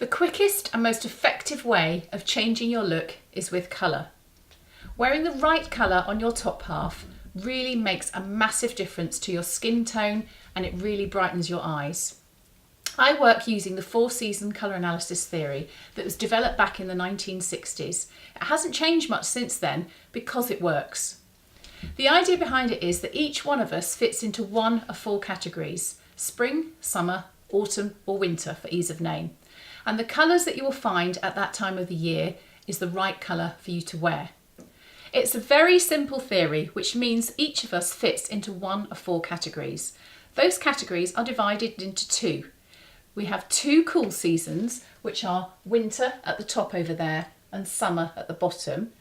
The quickest and most effective way of changing your look is with colour. Wearing the right colour on your top half really makes a massive difference to your skin tone, and it really brightens your eyes. I work using the 4-season colour analysis theory that was developed back in the 1960s. It hasn't changed much since then because it works. The idea behind it is that each one of us fits into one of 4 categories: spring, summer, autumn or winter for ease of name. And the colours that you will find at that time of the year is the right colour for you to wear. It's a very simple theory, which means each of us fits into one of 4 categories. Those categories are divided into 2. We have 2 cool seasons, which are winter at the top over there and summer at the bottom.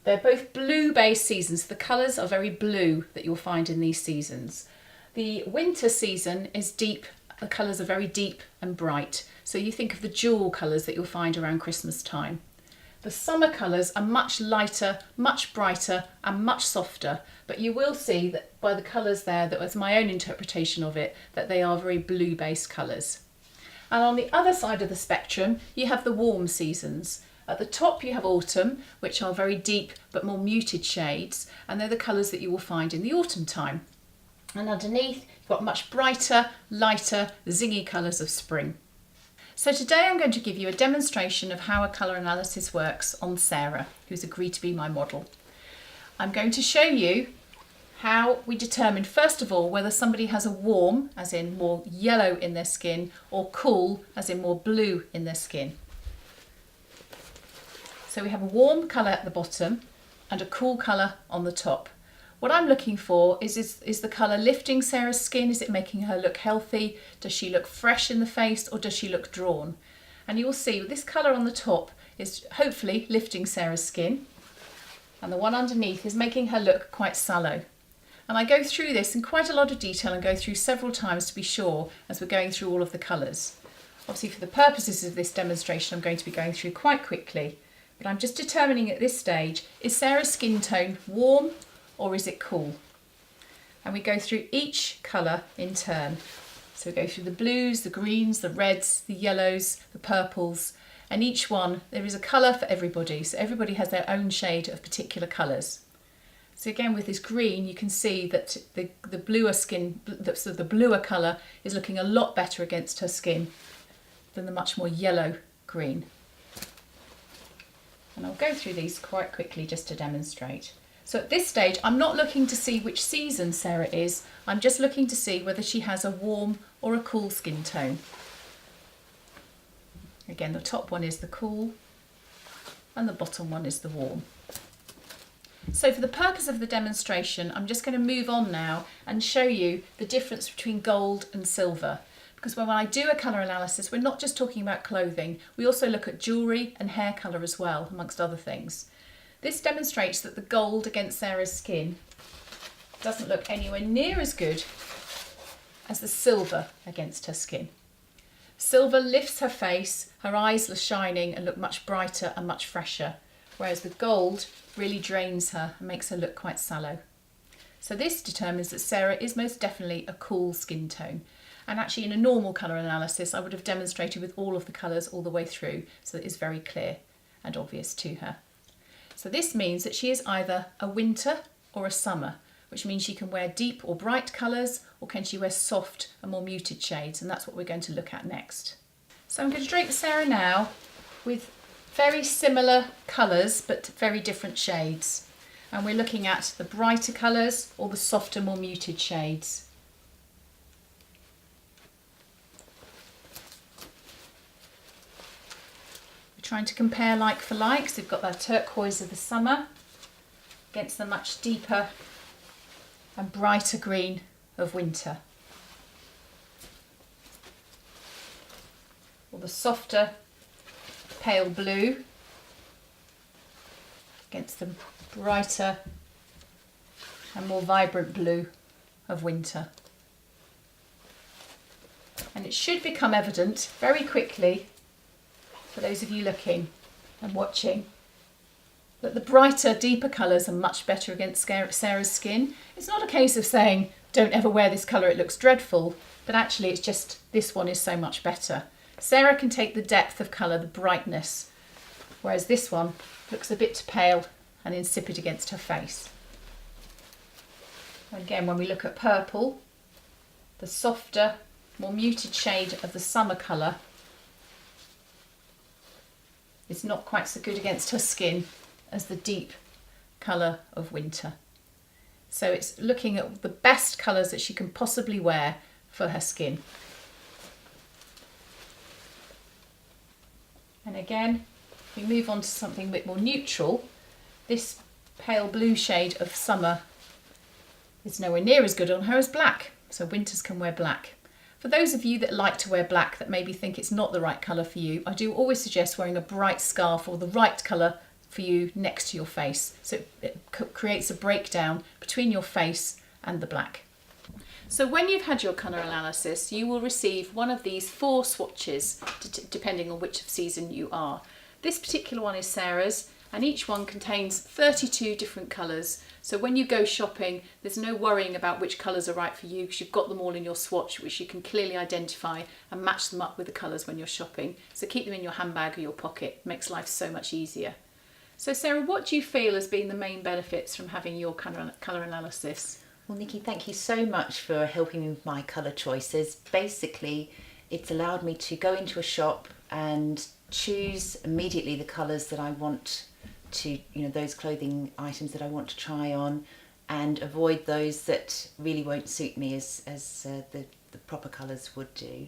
They're both blue-based seasons. The colours are very blue that you'll find in these seasons. The winter season is deep. The colours are very deep and bright. So you think of the jewel colours that you'll find around Christmas time. The summer colours are much lighter, much brighter and much softer, but you will see that by the colours there, that was my own interpretation of it, that they are very blue-based colours. And on the other side of the spectrum, you have the warm seasons. At the top you have autumn, which are very deep but more muted shades, and they're the colours that you will find in the autumn time. And underneath, you've got much brighter, lighter, zingy colours of spring. So today I'm going to give you a demonstration of how a colour analysis works on Sarah, who's agreed to be my model. I'm going to show you how we determine, first of all, whether somebody has a warm, as in more yellow in their skin, or cool, as in more blue in their skin. So we have a warm colour at the bottom and a cool colour on the top. What I'm looking for is the colour lifting Sarah's skin? Is it making her look healthy? Does she look fresh in the face, or does she look drawn? And you will see this colour on the top is hopefully lifting Sarah's skin, and the one underneath is making her look quite sallow. And I go through this in quite a lot of detail and go through several times to be sure as we're going through all of the colours. Obviously for the purposes of this demonstration I'm going to be going through quite quickly, but I'm just determining at this stage, is Sarah's skin tone warm or is it cool? And we go through each colour in turn. So we go through the blues, the greens, the reds, the yellows, the purples, and each one, there is a colour for everybody. So everybody has their own shade of particular colours. So again, with this green, you can see that the bluer skin, the bluer colour is looking a lot better against her skin than the much more yellow green. And I'll go through these quite quickly just to demonstrate. So at this stage, I'm not looking to see which season Sarah is. I'm just looking to see whether she has a warm or a cool skin tone. Again, the top one is the cool and the bottom one is the warm. So for the purpose of the demonstration, I'm just going to move on now and show you the difference between gold and silver. Because when I do a colour analysis, we're not just talking about clothing. We also look at jewellery and hair colour as well, amongst other things. This demonstrates that the gold against Sarah's skin doesn't look anywhere near as good as the silver against her skin. Silver lifts her face, her eyes are shining and look much brighter and much fresher, whereas the gold really drains her and makes her look quite sallow. So this determines that Sarah is most definitely a cool skin tone. And actually in a normal colour analysis, I would have demonstrated with all of the colours all the way through, so it is very clear and obvious to her. So this means that she is either a winter or a summer, which means she can wear deep or bright colours, or can she wear soft and more muted shades, and that's what we're going to look at next. So I'm going to drape Sarah now with very similar colours but very different shades. And we're looking at the brighter colours or the softer, more muted shades. Trying to compare like for like, so we've got that turquoise of the summer against the much deeper and brighter green of winter. Or the softer pale blue against the brighter and more vibrant blue of winter. And it should become evident very quickly for those of you looking and watching, that the brighter, deeper colours are much better against Sarah's skin. It's not a case of saying, don't ever wear this colour, it looks dreadful, but actually it's just, this one is so much better. Sarah can take the depth of colour, the brightness, whereas this one looks a bit pale and insipid against her face. Again, when we look at purple, the softer, more muted shade of the summer colour is not quite so good against her skin as the deep colour of winter. So it's looking at the best colours that she can possibly wear for her skin. And again, we move on to something a bit more neutral. This pale blue shade of summer is nowhere near as good on her as black, so winters can wear black. For those of you that like to wear black that maybe think it's not the right colour for you, I do always suggest wearing a bright scarf or the right colour for you next to your face, so it creates a breakdown between your face and the black. So when you've had your colour analysis, you will receive one of these 4 swatches, depending on which season you are. This particular one is Sarah's, and each one contains 32 different colours. So when you go shopping, there's no worrying about which colours are right for you, because you've got them all in your swatch, which you can clearly identify and match them up with the colours when you're shopping. So keep them in your handbag or your pocket. It makes life so much easier. So Sarah, what do you feel has been the main benefits from having your colour analysis? Well, Nikki, thank you so much for helping me with my colour choices. Basically, it's allowed me to go into a shop and choose immediately the colours that I want to, those clothing items that I want to try on, and avoid those that really won't suit me as the proper colours would do.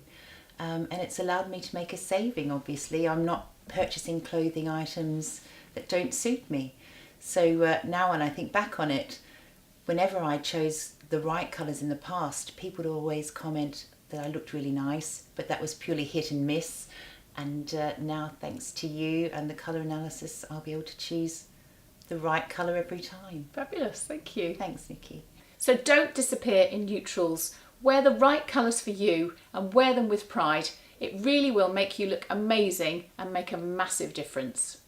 And it's allowed me to make a saving, obviously. I'm not purchasing clothing items that don't suit me. So now when I think back on it, whenever I chose the right colours in the past, people would always comment that I looked really nice, but that was purely hit and miss. And now, thanks to you and the colour analysis, I'll be able to choose the right colour every time. Fabulous, thank you. Thanks, Nikki. So don't disappear in neutrals. Wear the right colours for you and wear them with pride. It really will make you look amazing and make a massive difference.